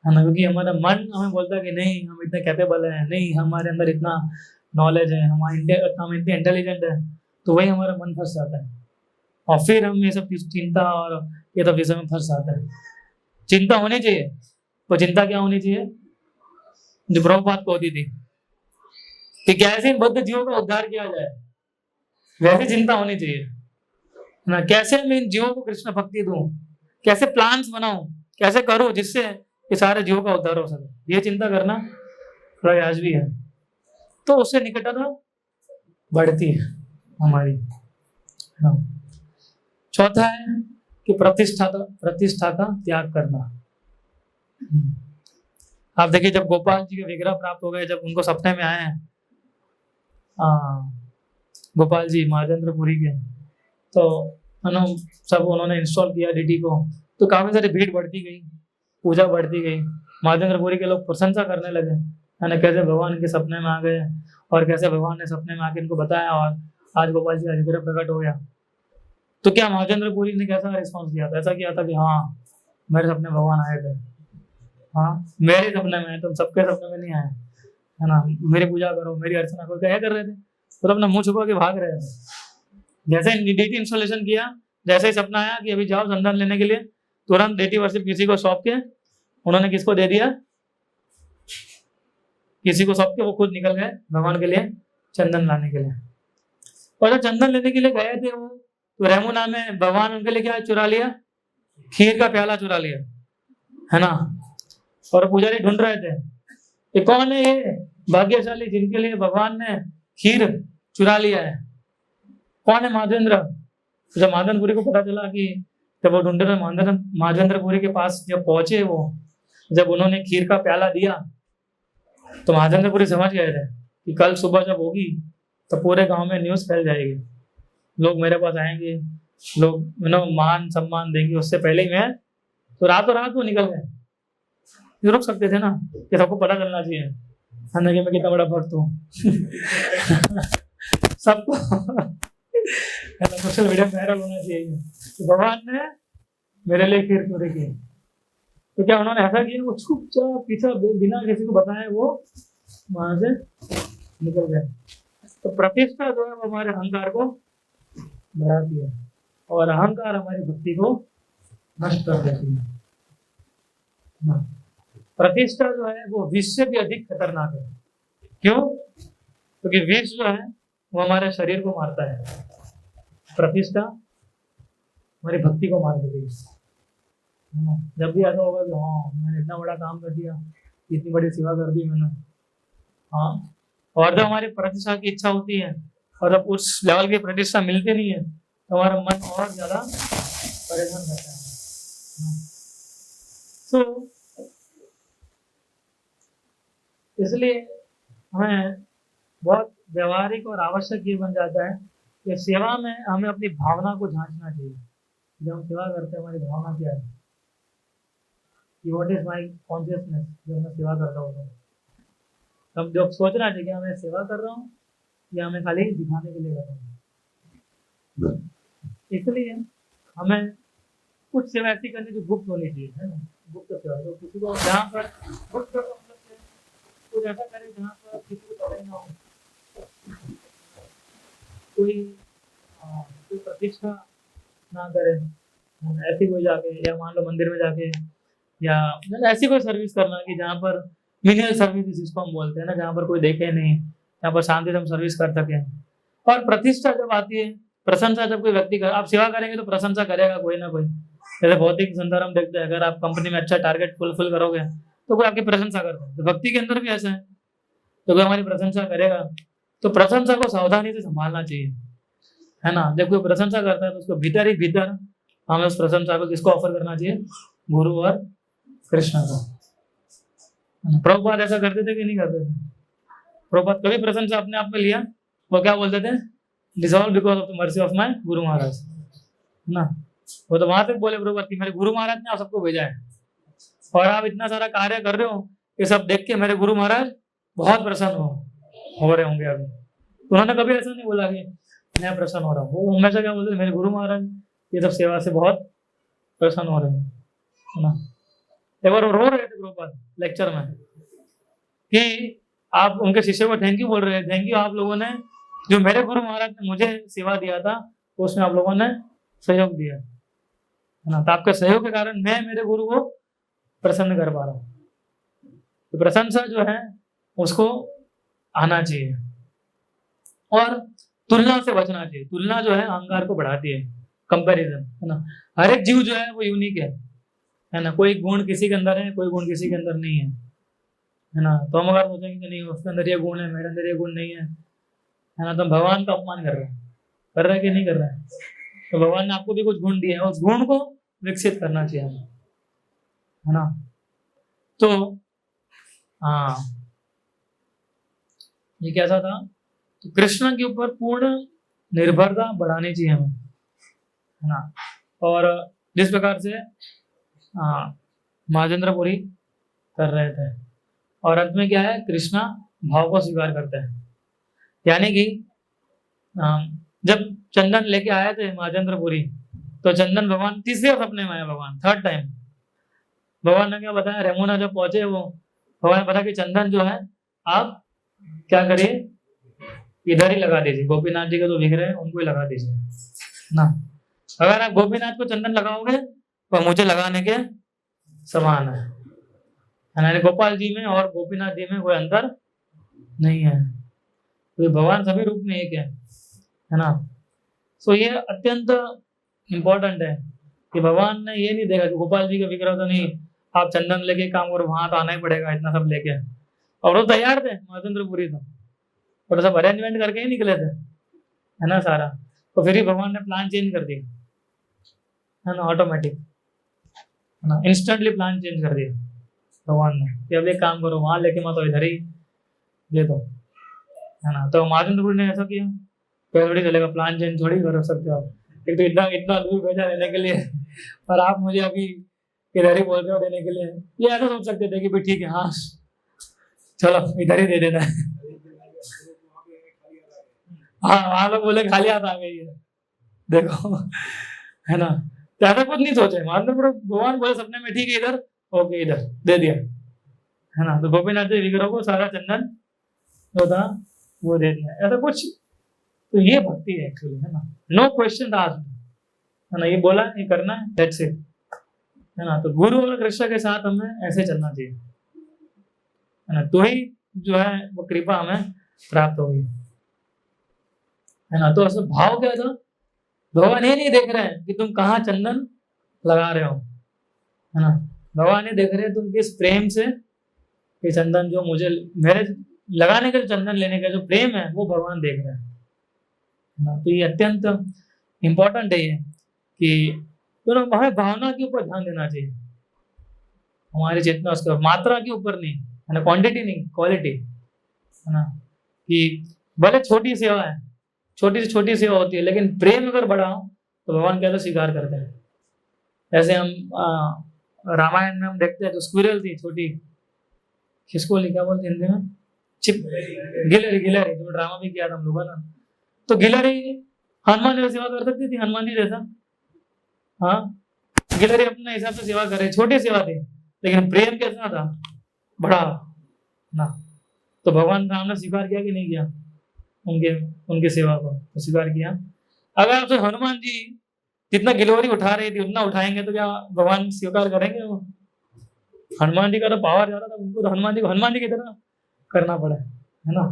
[SPEAKER 1] है ना। क्योंकि हमारा मन हमें बोलता है कि नहीं हम इतने कैपेबल हैं, नहीं हमारे अंदर इतना नॉलेज है, हम इतने इंटेलिजेंट है, तो वही हमारा मन फंस जाता है और फिर हम ये सब चिंता और ये सब चीजों में फंस जाते हैं। चिंता होनी चाहिए, तो चिंता क्या होनी चाहिए? जो प्रभुपाद को होती थी कि कैसे इन बद्ध जीवों का उद्धार किया जाए, वैसे चिंता होनी चाहिए ना। कैसे मैं इन जीवों को कृष्ण भक्ति दूं, कैसे प्लान्स बनाऊं, कैसे करूं जिससे ये सारे जीवों का उद्धार हो सके, ये चिंता करना प्रयास भी है। तो उससे निकटता बढ़ती है हमारी। चौथा है कि प्रतिष्ठा का त्याग करना। आप देखिए जब गोपाल जी के विग्रह प्राप्त हो गए, जब उनको सपने में आए हैं गोपाल जी महाचंद्रपुरी के, तो सब उन्होंने इंस्टॉल किया डीटी को, तो काफी सारी भीड़ बढ़ती गई, पूजा बढ़ती गई, महाचंद्रपुरी के लोग प्रशंसा करने लगे, है ना, कैसे भगवान के सपने में आ गए और कैसे भगवान ने सपने में आके इनको बताया और आज गोपाल जी का विग्रह प्रकट हो गया। तो क्या महाचंद्रपुरी ने कैसा रिस्पॉन्स दिया था? ऐसा किया था कि हाँ मेरे सपने भगवान आए थे, हाँ मेरे सपने में, तुम सबके सपने में नहीं आए, है ना, मेरी पूजा करो, मेरी अर्चना करो। क्या कर रहे थे? तो अपना मुंह छुपा के भाग रहे थे। जैसे डीटी इंस्टॉलेशन किया, जैसे ही सपना आया कि अभी जाओ चंदन लेने के लिए, तुरंत डीटी वर्शिप किसी को सौंप के उन्होंने किसको दे दिया? किसी को सौंप के वो खुद निकल गए भगवान के लिए चंदन लाने के लिए। और जब चंदन लेने के लिए गए थे वो, तो रेमुना में भगवान उनके लिए क्या चुरा लिया? खीर का प्याला चुरा लिया, है ना। और पुजारी ढूंढ रहे थे कि कौन है ये भाग्यशाली जिनके लिए भगवान ने खीर चुरा लिया है, कौन है महाचंद्र। जब महाचंद्रपुरी को पता चला कि जब वो ढूंढ रहे महाचंद्रपुरी के पास जब पहुंचे, वो जब उन्होंने खीर का प्याला दिया तो महाचंद्रपुरी समझ गए थे कि कल सुबह जब होगी तो पूरे गांव में न्यूज फैल जाएगी, लोग मेरे पास आएंगे, लोग मान सम्मान देंगे। उससे पहले ही मैं तो रातों रात वो निकल गए। रुक सकते थे ना, कि सबको पता चलना चाहिए, है ना, कि मैं कितना बड़ा भक्त हूँ सबको सोशल मीडिया में वायरल होना चाहिए तो भगवान ने मेरे लिए खीर पूरी की। तो क्या उन्होंने ऐसा किया, वो चुपचाप पीछा बिना किसी को बताए वो वहां से निकल गए। तो प्रतिष्ठा जो है वो हमारे अहंकार को बढ़ाती है और अहंकार हमारी भक्ति को नष्ट कर देती है। हाँ। प्रतिष्ठा जो है वो विष से भी अधिक खतरनाक है। क्यों? क्योंकि विष जो है वो हमारे शरीर को मारता है, प्रतिष्ठा हमारी भक्ति को मार देती है। जब भी ऐसा होगा कि हाँ मैंने इतना बड़ा काम कर दिया, इतनी बड़ी सेवा कर दी मैंने, हाँ, और जब हमारी प्रतिष्ठा की इच्छा होती है और जब उस लेवल की प्रतिष्ठा मिलती नहीं है तो हमारा मन और ज्यादा परेशान रहता है। तो इसलिए हमें बहुत व्यवहारिक और आवश्यक ये बन जाता है कि सेवा में हमें अपनी भावना को जांचना चाहिए। जब हम सेवा करते हैं हमारी भावना क्या है, कि व्हाट इज माय कॉन्शियसनेस जब मैं सेवा कर रहा हूँ। तब जब सोचना चाहिए कि मैं सेवा कर रहा हूँ या मैं खाली दिखाने के लिए कर रहा हूँ। इसलिए हमें कुछ सेवा ऐसी करनी जो गुप्त होनी चाहिए, है ना, गुप्त सेवा। तो किसी को जहाँ पर गुप्त का मतलब है कुछ ऐसा करे जहाँ पर किसी को पता ही ना हो, कोई प्रतिष्ठा ना करे, ऐसी कोई जाके, या मान लो मंदिर में जाके, या ऐसी कोई सर्विस करना कि जहाँ पर मिनिमल सर्विस जिसको हम बोलते हैं ना, जहाँ पर कोई देखे नहीं, जहाँ पर शांति से हम सर्विस कर सके। और प्रतिष्ठा जब आती है, प्रशंसा जब कोई व्यक्ति कर, आप सेवा करेंगे तो प्रशंसा करेगा कोई ना कोई। जैसे भौतिक संदर्भ हम देखते हैं, अगर आप कंपनी में अच्छा टारगेट फुलफिल करोगे तो कोई आपकी प्रशंसा करता है। तो भक्ति के अंदर भी ऐसा है, तो कोई हमारी प्रशंसा करेगा तो प्रशंसा को सावधानी से संभालना चाहिए, है ना। जब कोई प्रशंसा करता है तो उसको भीतर ही भीतर हमें उस प्रशंसा को किसको ऑफर करना चाहिए, गुरु और कृष्ण को। प्रभुपाद ऐसा करते थे कि नहीं करते थे? प्रभुपाद कभी प्रशंसा अपने आप में लिया? वो क्या बोलते थे, dissolve because of the mercy of my Guru Maharaj, ना। वो तो वहां तक बोले प्रभुपाद की मेरे गुरु महाराज ने आप सबको भेजा है और आप इतना सारा कार्य कर रहे हो, ये सब देख के मेरे गुरु महाराज बहुत प्रसन्न हो रहे होंगे अभी। तो उन्होंने कभी ऐसा नहीं बोला कि मैं प्रसन्न हो रहा हूँ, वो हमेशा क्या बोलते थे, मेरे गुरु महाराज ये सब सेवा से बहुत प्रसन्न हो रहे हैं, है ना। एक बार वो रो रहे थे प्रभुपाद लेक्चर में कि आप उनके शिष्य को थैंक यू बोल रहे हैं, थैंक यू आप लोगों ने जो मेरे गुरु महाराज ने मुझे सेवा दिया था उसमें आप लोगों ने सहयोग दिया, है ना। तो आपके सहयोग के कारण मैं मेरे गुरु को प्रसन्न कर पा रहा हूँ। तो प्रशंसा जो है उसको आना चाहिए और तुलना से बचना चाहिए। तुलना जो है अहंकार को बढ़ाती है, कंपैरिजन, है ना। हर एक जीव जो है वो यूनिक है ना। कोई गुण किसी के अंदर है, कोई गुण किसी के अंदर नहीं है ना। तो हम अगर सोचेंगे कि नहीं उसके अंदर ये गुण है, मेरे अंदर ये गुण नहीं है ना, तो भगवान का अपमान कर रहे हैं कि नहीं कर रहे हैं। तो भगवान ने आपको भी कुछ गुण दिए हैं, उस गुण को विकसित करना चाहिए हमें, है ना। तो हाँ, ये कैसा था, तो कृष्ण के ऊपर पूर्ण निर्भरता बढ़ानी चाहिए हमें, है ना। और जिस प्रकार से महाजेंद्रपुरी कर रहे थे, और अंत में क्या है, कृष्णा भाव को स्वीकार करते हैं। यानी कि जब चंदन लेके आए थे महाजेंद्रपुरी, तो चंदन भगवान तीसरे सपने में आया, भगवान थर्ड टाइम। भगवान ने क्या बताया, रेमुना जब पहुंचे वो भगवान ने बताया कि चंदन जो है आप क्या करिए, इधर ही लगा दीजिए, गोपीनाथ जी के जो विग्रह है उनको ही लगा दीजिए ना। अगर आप गोपीनाथ को चंदन लगाओगे तो मुझे लगाने के समान है ना। गोपाल जी में और गोपीनाथ जी में कोई अंतर नहीं है, तो भगवान सभी रूप में एक है ना। सो ये अत्यंत इम्पोर्टेंट है कि भगवान ने ये नहीं देखा कि गोपाल जी का विग्रह तो नहीं, आप चंदन लेके काम करो, वहां तो आना ही पड़ेगा इतना सब लेके। और वो तैयार थे महाचंद्रपुरी, तो सब अरेंजमेंट करके ही निकले थे, है ना सारा। तो फिर ही भगवान ने प्लान चेंज कर दिया, है ना, ऑटोमेटिक, है ना, इंस्टेंटली प्लान चेंज कर दिया भगवान ने कि अब एक काम करो, वहां लेके मत, इधर ही दे दो, है ना। तो महाचंद्रपुरी ने ऐसा किया, तो थोड़ी चलेगा, प्लान चेंज थोड़ी कर सकते हो आप। एक तो इतना इतना दूर भेजा लेने के लिए और आप मुझे अभी इधर ही बोल रहे हो देने के लिए। ये ऐसा सोच सकते थे कि भाई ठीक है, हाँ चलो इधर ही दे देना है, हाँ वहां लोग बोले खाली हाथ आ गई है, देखो है ना। ज्यादा कुछ नहीं सोचे, मतलब भगवान बोले सपने में ठीक है इधर, ओके इधर दे दिया, है ना। तो गोपीनाथ जी विग्रह को सारा चंदन जो था वो दे दिया, ऐसा कुछ। तो ये भक्ति है एक्चुअली, है ना। नो क्वेश्चन आस्क्ड, है ना, ये बोला ये करना है, दैट्स इट, है ना। तो गुरु और कृष्ण के साथ हमें ऐसे चलना चाहिए, है ना, तो ही जो है वो कृपा हमें प्राप्त होगी, है ना। तो ऐसे भाव क्या था, भगवान ये नहीं देख रहे हैं कि तुम कहाँ चंदन लगा रहे हो, है ना। भगवान ये देख रहे हैं तुम किस प्रेम से ये चंदन जो मुझे मेरे लगाने का, जो चंदन लेने का जो प्रेम है वो भगवान देख रहे हैं, है ना। तो ये अत्यंत इम्पोर्टेंट है ये कि तो हमें भावना के ऊपर ध्यान देना चाहिए, हमारी चेतना उसके ऊपर, मात्रा के ऊपर नहीं, है ना, क्वांटिटी नहीं क्वालिटी, है ना। कि भले छोटी सेवा है, छोटी से छोटी सेवा होती है, लेकिन प्रेम अगर बढ़ा हो तो भगवान कहते स्वीकार करते हैं। जैसे हम रामायण में हम देखते हैं, तो स्क्विरल थी छोटी, किसको लिखा बोलते हिंदी में, चिप, गिलहरी, गिलहरी, जो ड्रामा भी किया था हम लोगों ने। तो गिलहरी हनुमान जैसे सेवा कर सकती थी, हनुमान जी जैसा, हाँ। गिलहरी अपने हिसाब से सेवा कर रही, छोटी सेवा थी, लेकिन प्रेम कैसा था, बड़ा ना। तो भगवान राम ने स्वीकार किया कि नहीं किया उनके उनकी सेवा को, तो स्वीकार किया। अगर आपसे हनुमान जी जितना गिलोरी उठा रही थी उतना उठाएंगे तो क्या भगवान स्वीकार करेंगे वो? हनुमान जी का तो पावर ज्यादा था, उनको तो हनुमान जी को हनुमान जी की तरह करना पड़ा, है ना।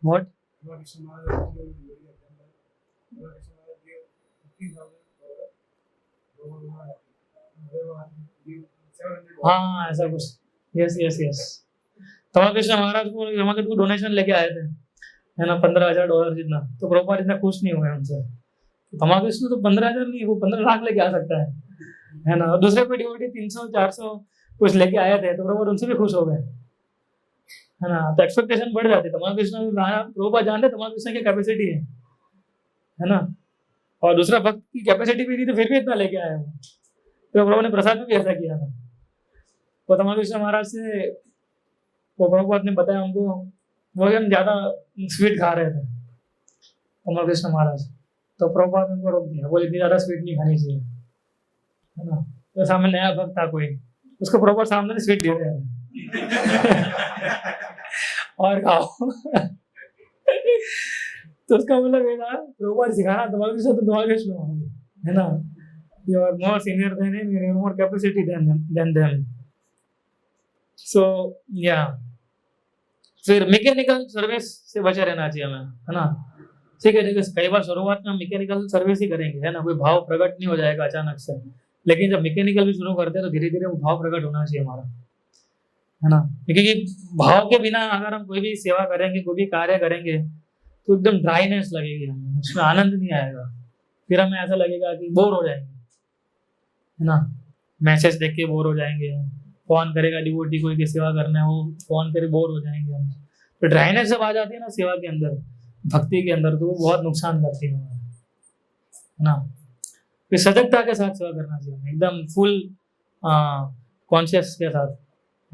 [SPEAKER 1] व्हाट? हाँ ऐसा कुछ, यस यस यस। तमा कृष्ण महाराज को रमाकांत को डोनेशन लेके आए थे, है ना, $15,000 जितना। तो प्रभुपाद इतना खुश नहीं हुए उनसे। तमा कृष्ण तो 15,000 नहीं, वो 15 लाख लेके आ सकता है ना। और दूसरे कोई डिवोटी 300-400 कुछ लेके आए थे, तो प्रभुपाद उनसे भी खुश हो गए, है ना। तो एक्सपेक्टेशन बढ़ जाती है। तमा कृष्ण प्रभुपाद जानते तमा कृष्ण की कैपेसिटी है ना। और दूसरा भक्त की कैपेसिटी भी थी, तो फिर भी इतना लेके आया वो। तो प्रभु ने प्रसाद में भी ऐसा किया था। तो तमा कृष्ण महाराज से वो प्रभुपाद ने बताया हमको, वो हम ज्यादा स्वीट खा रहे थे तमा कृष्ण महाराज। तो प्रभुपाद ने उनको रोक दिया, बोले इतनी ज्यादा स्वीट नहीं खानी चाहिए, है ना। तो सामने नया भक्त था कोई, उसको प्रभुपाद सामने से स्वीट दे रहे हैं और खाओ तो उसका मतलब ये था, प्रभुपाद सिखाना तमा कृष्ण तो तमा कृष्ण, है ना। You are more senior than him, you have more capacity than them. So yeah, फिर मैकेनिकल सर्विस से बचे रहना चाहिए हमें, है ना। ठीक है, देखिए कई बार शुरुआत में हम मैकेनिकल सर्विस ही करेंगे, है ना, कोई भाव प्रकट नहीं हो जाएगा अचानक से। लेकिन जब मैकेनिकल भी शुरू करते हैं तो धीरे धीरे वो भाव प्रकट होना चाहिए हमारा, है ना। क्योंकि भाव के बिना अगर हम कोई भी सेवा करेंगे, कोई भी कार्य करेंगे, तो एकदम ड्राइनेस लगेगी हमें, उसमें आनंद नहीं आएगा। फिर हमें ऐसा लगेगा कि बोर हो जाएंगे, है ना। मैसेज देख के बोर हो जाएंगे, कौन करेगा डिवोटी कोई की सेवा करना है, वो कौन करे, बोर हो जाएंगे हम। तो ड्राइनेस जब आ जाती है ना सेवा के अंदर, भक्ति के अंदर, तो वो बहुत नुकसान करती है, ना। फिर सजगता के साथ सेवा करना चाहिए, एकदम फुल कॉन्शियस के साथ,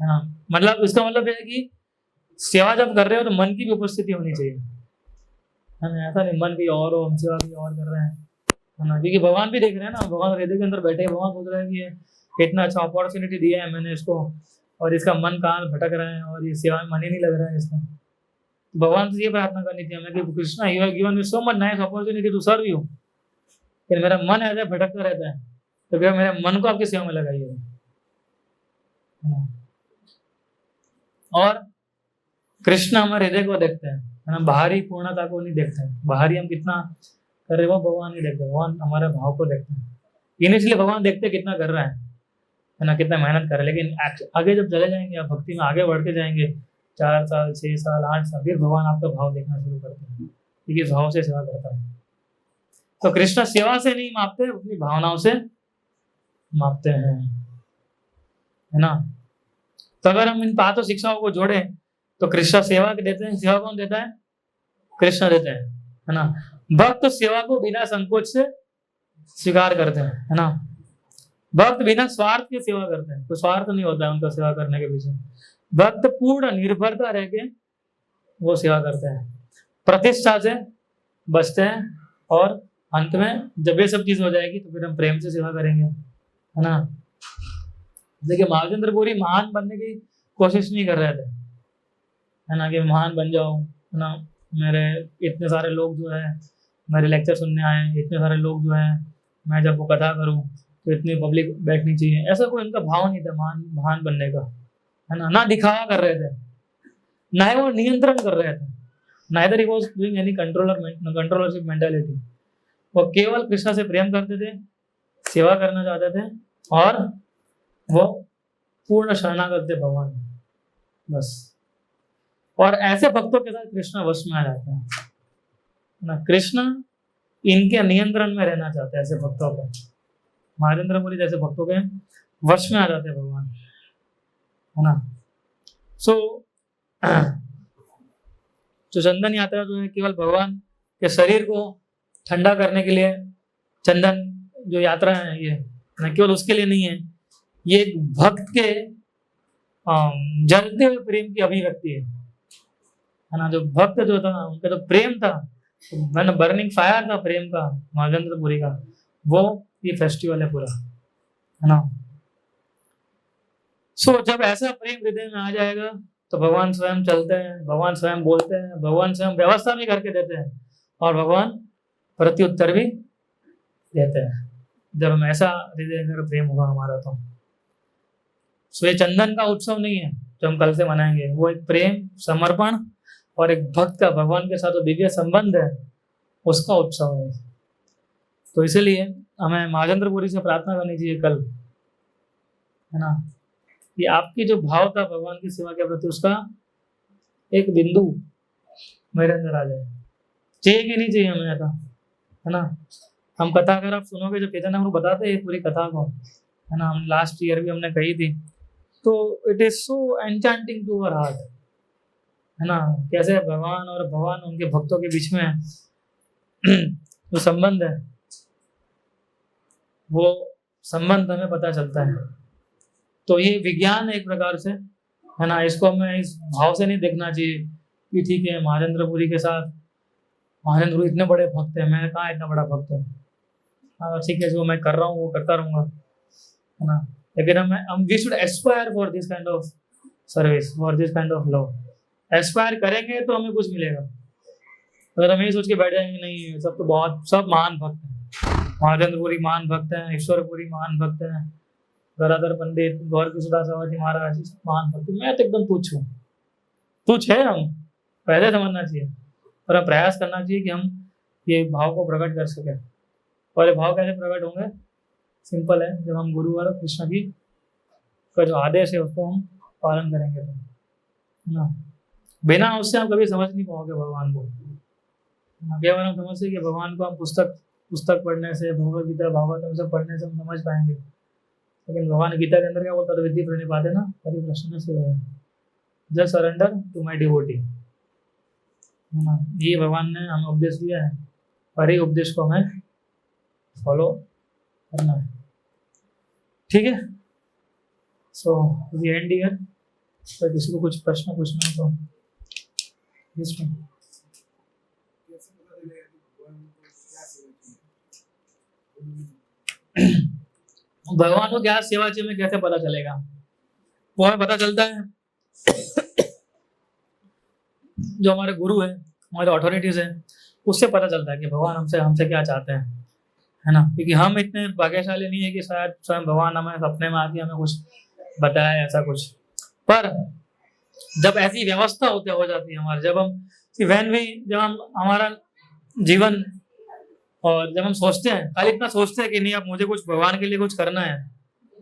[SPEAKER 1] है ना। मतलब इसका मतलब ये है कि सेवा जब कर रहे हो तो मन की भी उपस्थिति होनी चाहिए, है ना। ऐसा नहीं मन की और हो, हम सेवा की और कर रहे हैं, है ना। क्योंकि भगवान भी देख रहे हैं ना, भगवान हृदय के अंदर बैठे, भगवान सोच रहे हैं कि ये इतना अच्छा अपॉर्चुनिटी दिया है मैंने इसको, और इसका मन कहाँ भटक रहा है, और ये सेवा में मन ही नहीं लग रहा है इसका। भगवान से ये प्रार्थना करनी चाहिए हमें कि Krishna you have given me so much nice opportunity to serve you, लेकिन मेरा मन ऐसा भटकता रहता है, तो क्या मेरे मन को आपकी सेवा में लगाइए। और कृष्ण हमारे हृदय को देखते हैं, है ना, बाहरी पूर्णता को नहीं देखते हैं। बाहरी हम कितना कर रहे हो भगवान नहीं देखते, भगवान हमारे भाव को देखते हैं। इनिशियली भगवान देखते हैं कितना कर रहा है ना, कितना मेहनत कर रहा है, लेकिन आगे जब चले जाएंगे आप भक्ति में आगे बढ़ते जाएंगे, 4 साल 6 साल 8 साल, फिर भगवान आपका भाव देखना शुरू करते हैं, क्योंकि भाव से सेवा करता है। तो कृष्ण सेवा से नहीं मापते, अपनी भावनाओं से मापते हैं, है ना। तो अगर हम इन 5 शिक्षाओं को जोड़े तो कृष्ण सेवा के देते हैं। सेवा कौन देता है? कृष्ण देते हैं, है ना। भक्त सेवा को बिना संकोच से स्वीकार करते हैं, है ना। भक्त बिना स्वार्थ के सेवा करते हैं, कोई स्वार्थ नहीं होता है उनका सेवा करने के पीछे। भक्त पूर्ण निर्भरता रह के वो सेवा करते हैं, प्रतिष्ठा से बचते हैं, और अंत में जब ये सब चीज हो जाएगी तो फिर हम प्रेम से सेवा करेंगे, है ना। देखिए महाचंद्रपुरी महान बनने की कोशिश नहीं कर रहे थे, है ना, कि महान बन जाऊं, है ना, मेरे इतने सारे लोग जो है मेरे लेक्चर सुनने आए, इतने सारे लोग जो है मैं जब वो कथा करूं तो इतनी पब्लिक बैठनी चाहिए, ऐसा कोई उनका भाव नहीं था महान महान बनने का, है ना। ना दिखावा कर रहे थे, ना ही वो नियंत्रण कर रहे थे, neither he was doing any controllership mentality. वो केवल कृष्णा से प्रेम करते थे, सेवा करना चाहते थे, और वो पूर्ण शरणागत थे भगवान, बस। और ऐसे भक्तों के साथ कृष्णा वश में आ जाते हैं, ना, कृष्ण इनके नियंत्रण में रहना चाहते हैं, ऐसे भक्तों को, महाचंद्रपुरी जैसे भक्तों के वश में आ जाते हैं भगवान, है ना। सो जो चंदन यात्रा जो है केवल भगवान के शरीर को ठंडा करने के लिए, चंदन जो यात्रा है ये न केवल उसके लिए नहीं है, ये एक भक्त के जलते हुए प्रेम की अभिव्यक्ति है ना। जो भक्त जो था उनका जो प्रेम था, मैंने बर्निंग फायर था प्रेम का महाचंद्रपुरी का, वो ये फेस्टिवल है पूरा, है ना। सो जब ऐसा प्रेम हृदय में आ जाएगा तो भगवान स्वयं चलते हैं, भगवान स्वयं बोलते हैं, भगवान स्वयं व्यवस्था भी करके देते हैं, और भगवान प्रत्युत्तर भी देते हैं, जब हम ऐसा हृदय में प्रेम होगा हमारा तो। सो ये चंदन का उत्सव नहीं है जो हम कल से मनाएंगे, वो एक प्रेम, समर्पण और एक भक्त का भगवान के साथ जो दिव्य संबंध है उसका उत्सव है। तो इसीलिए हमें महाचंद्रपुरी से प्रार्थना करनी चाहिए कल, है ना, कि आपकी जो भाव था भगवान की सेवा के प्रति उसका एक बिंदु मेरे अंदर आ जाए। चाहिए कि नहीं चाहिए हमें ऐसा, है ना। हम कथा अगर आप सुनोगे, जो केतन हम बताते हैं पूरी कथा को, है ना, हम लास्ट ईयर भी हमने कही थी, तो it is so enchanting to our heart, है ना, कैसे भगवान और भगवान उनके भक्तों के बीच में जो संबंध है वो संबंध हमें पता चलता है। तो ये विज्ञान है एक प्रकार से, है ना। इसको हमें इस भाव से नहीं देखना चाहिए कि ठीक है महाचंद्रपुरी के साथ, महाचंद्रपुरी इतने बड़े भक्त है, मैं कहाँ इतना बड़ा भक्त हूँ, हाँ ठीक है जो मैं कर रहा हूँ वो करता रहूंगा, है ना। लेकिन हम we should aspire for this kind of service, for this kind of love. Aspire करेंगे तो हमें कुछ मिलेगा। अगर हम ये सोच के बैठ जाएंगे नहीं सब तो बहुत सब महान भक्त हैं, महाचंद्रपुरी महान भक्त हैं, ईश्वरपुरी महान भक्त हैं, गदाधर पंडित, गौर किशोरदास बाबा महाराज महान भक्त, मैं तो एकदम तुच्छ हूँ, तुच्छ है हम, पहले समझना चाहिए और अब प्रयास करना चाहिए कि हम ये भाव को प्रकट कर सकें। और ये भाव कैसे प्रकट होंगे? सिंपल है, जब हम गुरु और कृष्ण की का जो आदेश है उसको हम पालन करेंगे तो, है ना। बिना उससे हम कभी समझ नहीं पाओगे भगवान को। केवल हम समझते कि भगवान को हम पुस्तक पढ़ने से, भगवद गीता भागवत सब पढ़ने से हम समझ पाएंगे, लेकिन भगवान गीता के अंदर क्या बोलता है? विधि प्रणिपाते ना हरि प्रश्न से just surrender to my devotee, है ना। ये भगवान ने हमें उपदेश दिया है और ये उपदेश को हमें फॉलो करना है, ठीक है। So we end here. तो किसी को कुछ प्रश्न पूछना है तो इसमें भगवान को क्या सेवा चाहिए में कैसे पता चलेगा? वो हमें पता चलता है जो हमारे गुरु है, हमारे अथॉरिटीज है, उससे पता चलता है कि भगवान हमसे क्या चाहते हैं, है ना। क्योंकि हम इतने भाग्यशाली नहीं है कि शायद स्वयं भगवान हमें सपने में आके हमें कुछ बताया ऐसा कुछ। पर जब ऐसी व्यवस्था हो जाती है हमारे, जब हम हमारा जीवन और जब हम सोचते हैं, खाली इतना सोचते हैं कि नहीं अब मुझे कुछ भगवान के लिए कुछ करना है,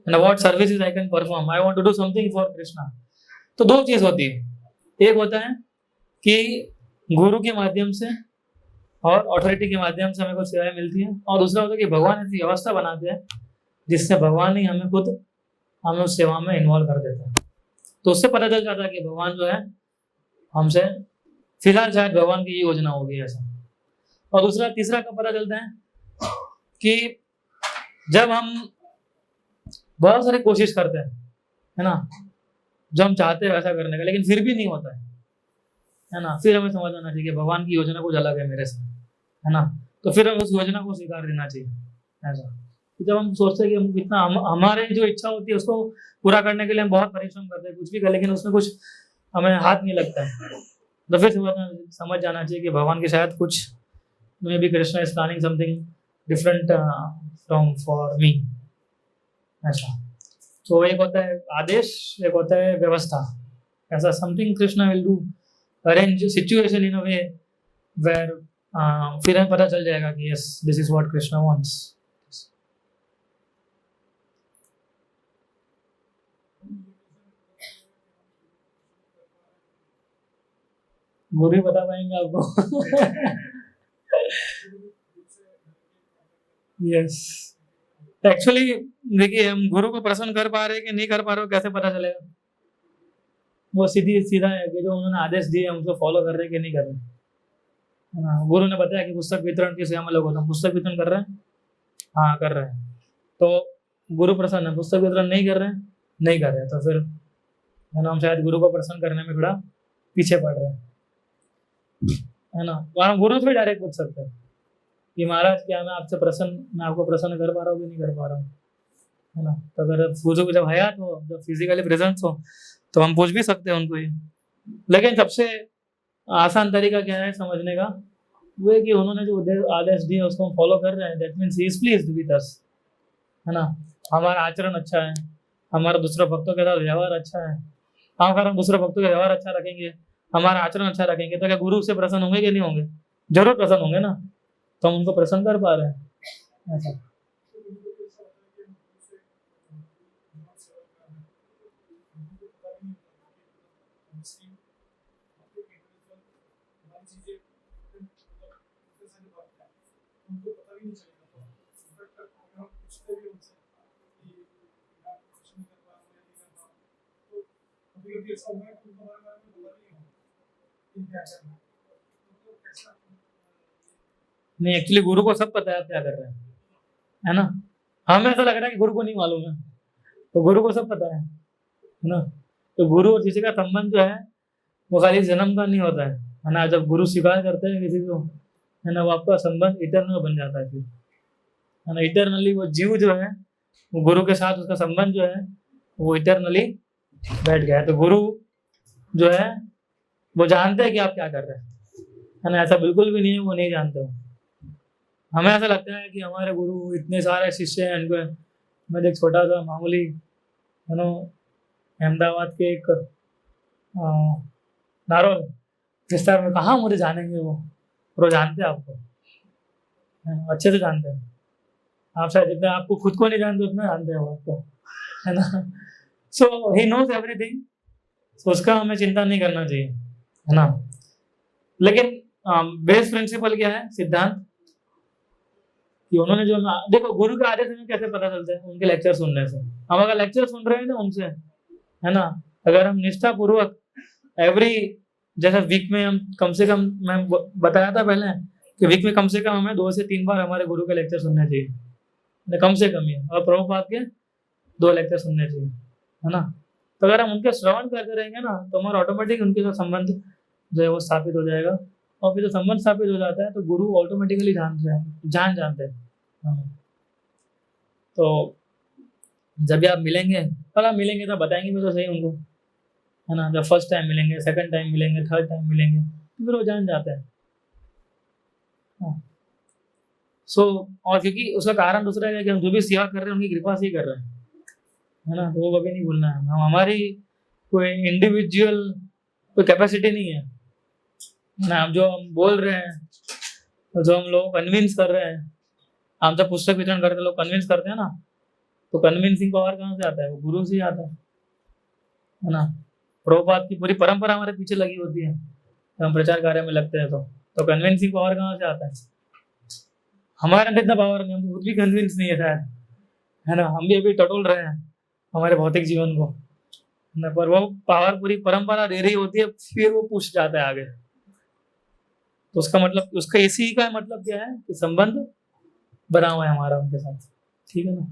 [SPEAKER 1] what services I can perform, I want to do something for Krishna. तो दो चीज होती है, एक होता है कि गुरु के माध्यम से और अथॉरिटी के माध्यम से हमें कुछ सेवाएं मिलती हैं, और दूसरा होता है कि भगवान ऐसी व्यवस्था बनाते हैं जिससे भगवान ही हमें उस सेवा में इन्वॉल्व कर देता है। तो उससे पता चल जाता है कि भगवान जो है हमसे फिलहाल शायद भगवान की ये योजना होगी ऐसा। और दूसरा तीसरा का पता चलता है कि जब हम बहुत सारी कोशिश करते हैं, है ना, जो हम चाहते हैं वैसा करने का, लेकिन फिर भी नहीं होता है ना। फिर हमें समझ आना चाहिए कि भगवान की योजना कुछ अलग है मेरे से, है ना। तो फिर हमें उस योजना को स्वीकार देना चाहिए ऐसा। तो जब हम सोचते हैं कि हम कितना हमारे जो इच्छा होती है उसको पूरा करने के लिए हम बहुत परिश्रम करते हैं, कुछ भी कर, लेकिन उसमें कुछ हमें हाथ नहीं लगता है, तो फिर समझ जाना चाहिए कि भगवान के शायद कुछ, may be Krishna is planning something different from for me ऐसा। तो एक होता है आदेश, एक होता है व्यवस्था, ऐसा something Krishna will do, arrange situation in a way where फिर हमें पता चल जाएगा कि yes this is what Krishna wants. गुरु ही बता पाएंगे आपको। यस, एक्चुअली देखिए हम गुरु को प्रसन्न कर पा रहे हैं कि नहीं कर पा रहे हो कैसे पता चलेगा? वो सीधी सीधा है कि जो उन्होंने आदेश दिए हम उसको फॉलो कर रहे हैं कि नहीं कर रहे, है ना। गुरु ने बताया कि पुस्तक वितरण की सेवा में लोग होता है, पुस्तक वितरण कर रहे हैं, हाँ कर रहे हैं, तो गुरु प्रसन्न है। पुस्तक वितरण नहीं कर रहे हैं, नहीं कर रहे हैं, तो फिर है ना हम शायद गुरु को प्रसन्न करने में थोड़ा पीछे पड़ रहे हैं, है ना। तो हम गुरु से डायरेक्ट पूछ सकते हैं कि महाराज क्या मैं आपसे प्रसन्न, मैं आपको प्रसन्न कर पा रहा हूँ कि नहीं कर पा रहा हूँ, है ना। तो अगर गुरु को जब हयात हो, जब फिजिकली प्रेजेंस हो, तो हम पूछ भी सकते हैं उनको ये। लेकिन सबसे आसान तरीका क्या है समझने का, वो है कि उन्होंने जो आदेश दिए उसको हम फॉलो कर रहे हैं, that means he is pleased with us, है ना। हमारा आचरण अच्छा है, हमारा दूसरे भक्तों के साथ व्यवहार अच्छा है। अगर हम दूसरे भक्तों का व्यवहार अच्छा रखेंगे, हमारा आचरण अच्छा रखेंगे, तो क्या गुरु से प्रसन्न होंगे कि नहीं होंगे? जरूर प्रसन्न होंगे ना, तो हम उनको प्रसन्न कर पा रहे हैं ऐसा। नहीं, एक्चुअली गुरु को सब पता है आप क्या कर रहे हैं, है ना। हमें ऐसा लग रहा है कि गुरु को नहीं मालूम है, तो गुरु को सब पता है ना। तो गुरु और किसी का संबंध जो है वो खाली जन्म का नहीं होता है ना। जब गुरु स्वीकार करते हैं किसी को, है ना, वो आपका संबंध इटर्नल बन जाता है फिर, है ना। इटर्नली वो जीव जो है, वो गुरु के साथ उसका संबंध जो है वो इटर्नली बैठ गया है। तो गुरु जो है वो जानते हैं कि आप क्या कर रहे हैं, है ना। ऐसा बिल्कुल भी नहीं है वो नहीं जानते हो। हमें ऐसा लगता है कि हमारे गुरु इतने सारे शिष्य हैं, इनको मैं एक छोटा सा मामूली, है ना, अहमदाबाद के एक नारोल विस्तार में, कहाँ मुझे जानेंगे वो जानते हैं आपको, है ना, अच्छे से जानते हैं। आप शायद जितना आपको खुद को नहीं जानते उतना जानते हैं वो आपको, है ना। सो ही नोज एवरीथिंग, तो उसका हमें चिंता नहीं करना चाहिए, है ना। लेकिन बेस प्रिंसिपल क्या है, सिद्धांत, कि उन्होंने जो देखो गुरु के आदेश हमें कैसे पता चलता है, उनके लेक्चर सुनने से। हम अगर लेक्चर सुन रहे हैं ना उनसे, है ना, अगर हम निष्ठा पूर्वक एवरी, जैसे वीक में हम कम से कम, मैं बताया था पहले कि वीक में कम से कम हमें 2 से 3 बार हमारे गुरु के लेक्चर सुनने चाहिए, कम से कम ही, और प्रभुपाद के 2 लेक्चर सुनने चाहिए, है ना। तो अगर हम उनके श्रवण करते रहेंगे ना, तो हमारा ऑटोमेटिक उनके साथ संबंध जो है वो स्थापित हो जाएगा। और फिर जो संबंध स्थापित हो जाता है तो गुरु ऑटोमेटिकली जानते हैं हमें। तो जब भी आप मिलेंगे, कल आप मिलेंगे तो बताएंगे भी तो सही उनको, है ना। जब फर्स्ट टाइम मिलेंगे, सेकंड टाइम मिलेंगे, थर्ड टाइम मिलेंगे, तो फिर वो जान जाते हैं। सो और क्योंकि उसका कारण दूसरा है कि हम जो भी सेवा कर रहे हैं उनकी कृपा से ही कर रहे हैं, है ना। तो वो कभी नहीं भूलना है, हम हमारी कोई इंडिविजुअल कोई कैपेसिटी नहीं है ना। जो हम बोल रहे हैं, जो हम लोग कन्विंस कर रहे हैं, हम जब पुस्तक वितरण करते लोग कन्विंस करते हैं ना, तो कन्विंसिंग पावर कहाँ से आता है? वो गुरु से ही आता है ना। प्रभुपाद की पूरी परंपरा हमारे पीछे लगी होती है, तो हम प्रचार कार्य में लगते हैं, तो कन्विंसिंग पावर कहाँ से आता है? हमारे अंदर इतना पावर नहीं, हम खुद भी कन्विंस नहीं है शायद, है ना। हम भी अभी टटोल रहे हैं हमारे भौतिक जीवन को ना, पर वो पावर पूरी परंपरा दे रही होती है, फिर वो पुश जाता है आगे। तो उसका मतलब, उसका इसी का मतलब क्या है कि संबंध बना हुआ है हमारा उनके साथ, ठीक है ना।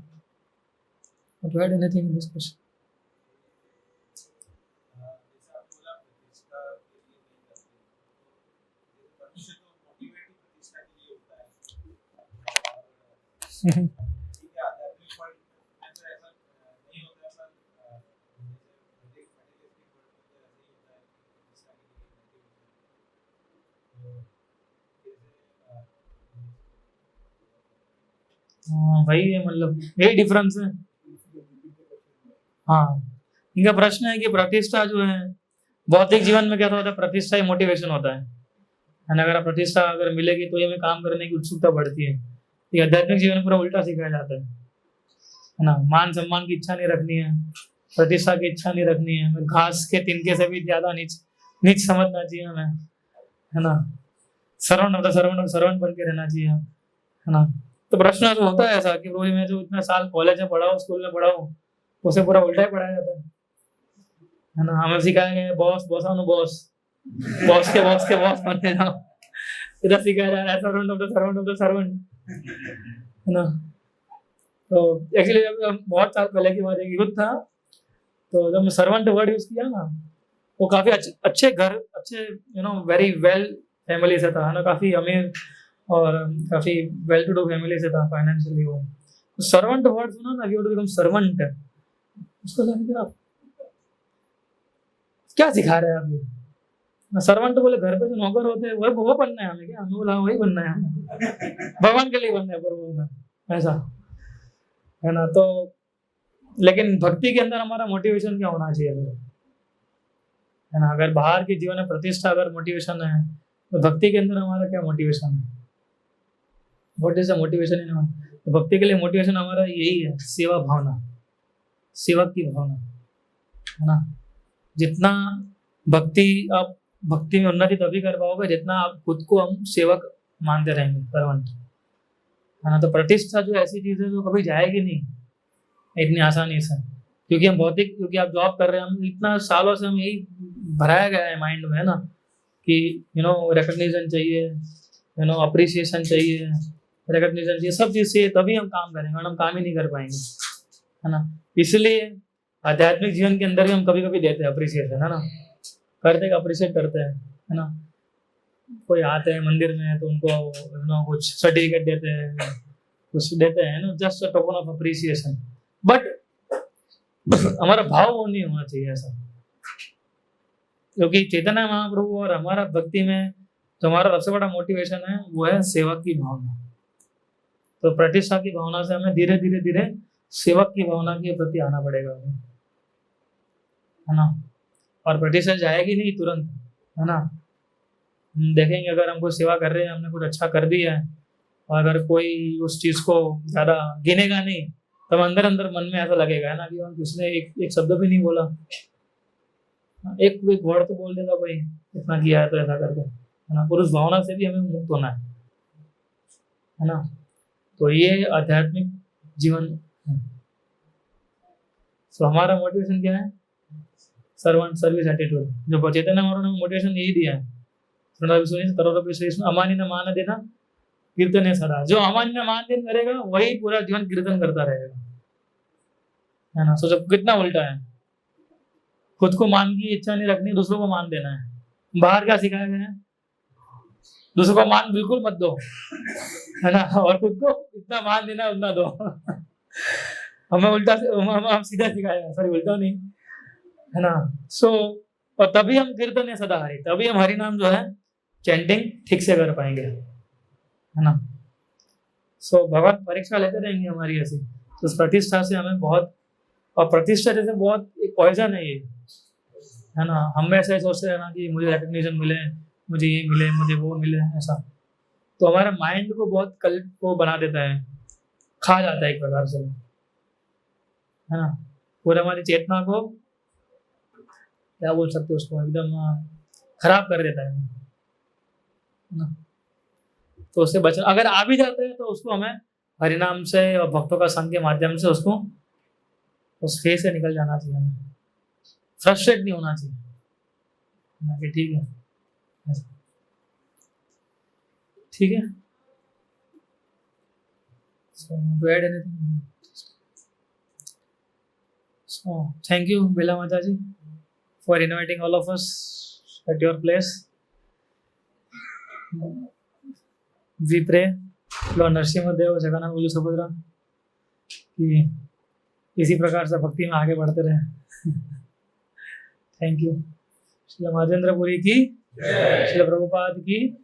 [SPEAKER 1] तो add anything in this question? हाँ, वही है, मतलब यही डिफरेंस है। हाँ, इनका प्रश्न है कि प्रतिष्ठा जो है भौतिक जीवन में क्या होता है, प्रतिष्ठा ही मोटिवेशन होता है ना। अगर प्रतिष्ठा अगर मिलेगी तो ये हमें काम करने की उत्सुकता बढ़ती है। ये आध्यात्मिक जीवन पूरा उल्टा सिखाया जाता है ना। मान सम्मान की इच्छा नहीं रखनी है, प्रतिष्ठा की इच्छा नहीं रखनी है, हमें घास के तिनके से भी ज्यादा नीच नीच समझना चाहिए हमें, है ना। सर्वण होता सर्वण सर्वण बन के रहना चाहिए, है ना। तो प्रश्न तो होता है ऐसा कि रोज मैं जो इतना साल कॉलेज में पढ़ा हूँ, स्कूल में पढ़ा हूँ, उसे पूरा उल्टा ही पढ़ाया जाता है ना। हमें सिखाया गया है बॉस बॉसानो बॉस, बॉस के बॉस बनते जाओ। इधर सिखाया जा रहा है सर्वेंट ऑफ द सर्वेंट, है ना। तो एक्चुअली जब बहुत साल पहले की बात है, युद्ध था, तो जब मैं सर्वेंट वर्ड यूज किया ना, वो काफी अच्छे घर, अच्छे वेरी वेल फैमिली से था, है ना, काफी अमीर और काफी वेल टू डू फैमिली से था फाइनेंशियली वो। सर्वेंट वर्ड सुना ना, यू टू बिकम सर्वेंट, उसको लगा आप क्या सिखा रहे हैं आप ये। सर्वेंट तो बोले घर पे जो नौकर होते हैं वो बनना है हमें, क्या हमें बोला वही बनना है हमें, भगवान के लिए बनना है प्रभु में, ऐसा, है ना। तो लेकिन भक्ति के अंदर हमारा मोटिवेशन क्या होना चाहिए फिर, है ना। अगर बाहर के जीवन में प्रतिष्ठा अगर मोटिवेशन है, तो भक्ति के अंदर हमारा क्या मोटिवेशन है, what is the motivation in. तो भक्ति के लिए मोटिवेशन हमारा यही है, सेवा भावना, सेवक की भावना, है ना। जितना भक्ति आप भक्ति में उन्नति तभी कर पाओगे जितना आप खुद को हम सेवक मानते रहेंगे, सर्वेंट, है ना। तो प्रतिष्ठा जो ऐसी चीज है जो कभी जाएगी नहीं इतनी आसानी से, क्योंकि हम भौतिक, क्योंकि आप जॉब कर रहे हैं, हम इतना सालों से हम यही भराया गया है माइंड में, है ना, कि रिकग्निशन चाहिए, अप्रिसिएशन चाहिए, रिकग्निशन चाहिए, सब चीज चाहिए, तभी हम काम करेंगे, और हम काम ही नहीं कर पाएंगे, है ना। इसलिए आध्यात्मिक जीवन के अंदर भी हम कभी कभी देते हैं अप्रिसिएशन, है ना, करते अप्रिशिएट करते हैं, है ना। कोई आते हैं मंदिर में तो उनको कुछ सर्टिफिकेट देते हैं, कुछ देते हैं ना, just a token of appreciation. But हमारा भाव वो नहीं होना चाहिए ऐसा, क्योंकि चैतन्य महाप्रभु और हमारा भक्ति में जो हमारा सबसे बड़ा मोटिवेशन है वो है सेवक की भावना। तो प्रतिष्ठा की भावना से हमें धीरे धीरे धीरे सेवक की भावना के प्रति आना पड़ेगा, है ना। और प्रतिष्ठा जाएगी नहीं तुरंत, है ना। हम देखेंगे अगर हम कोई सेवा कर रहे हैं, हमने कुछ अच्छा कर दिया है, और अगर कोई उस चीज को ज्यादा गिनेगा नहीं, तो अंदर अंदर मन में ऐसा लगेगा, है ना, कि किसने एक शब्द भी नहीं बोला, एक वर्ड तो बोल देगा भाई इतना किया है तो ऐसा करके, है ना। पुरुष भावना से भी हमें मुक्त होना है ना। तो ये आध्यात्मिक जीवन है। तो हमारा मोटिवेशन क्या है, सर्वेंट सर्विस एटीट्यूड। जो चैतन्य महाप्रभु ने मोटिवेशन यही दिया है, अमानी न मान देना कीर्तन है सदा। जो अमानी न मान देन करेगा वही पूरा जीवन कीर्तन करता रहेगा, है ना। सोचो कितना उल्टा है, खुद को मान की इच्छा नहीं रखनी, दूसरों को मान देना है। बाहर क्या सिखाया गया है, दूसरों को मान बिल्कुल मत दो, है ना, और खुद को इतना मान देना उतना दो। हमें उल्टा हम सीधा सिखाया, सॉरी उल्टा नहीं, है ना। सो और तभी हम कीर्तन है सदा हरि, तभी हम हरि नाम जो है चैंटिंग ठीक से कर पाएंगे, है ना। सो भगवान परीक्षा लेते रहेंगे हमारी ऐसी। तो इस प्रतिष्ठा से हमें बहुत, और प्रतिष्ठा जैसे बहुत एक पॉइजन है ये, है ना। हम ऐसे ही सोचते हैं ना कि मुझे रिकग्निशन मिले, मुझे ये मिले, मुझे वो मिले, ऐसा। तो हमारे माइंड को बहुत कल को बना देता है, खा जाता है एक प्रकार से, है ना। पूरे हमारी चेतना को क्या बोल सकते उसको, एकदम खराब कर देता है ना। तो उससे बचना, अगर आ भी जाते हैं तो उसको हमें हरिनाम से और भक्तों का संग के माध्यम से उसको उस फेज से निकल जाना चाहिए, हमें फ्रस्ट्रेट नहीं होना चाहिए, कि ठीक है, ठीक है। So, to add anything? So, thank you, Bela Mataji, for inviting all of us at your place. We pray लो नरसिंहदेव जगन्नाथ सुभद्रा कि इसी प्रकार से भक्ति में आगे बढ़ते रहे। Thank you. श्री महेंद्रपुरी की, श्री प्रभुपाद की।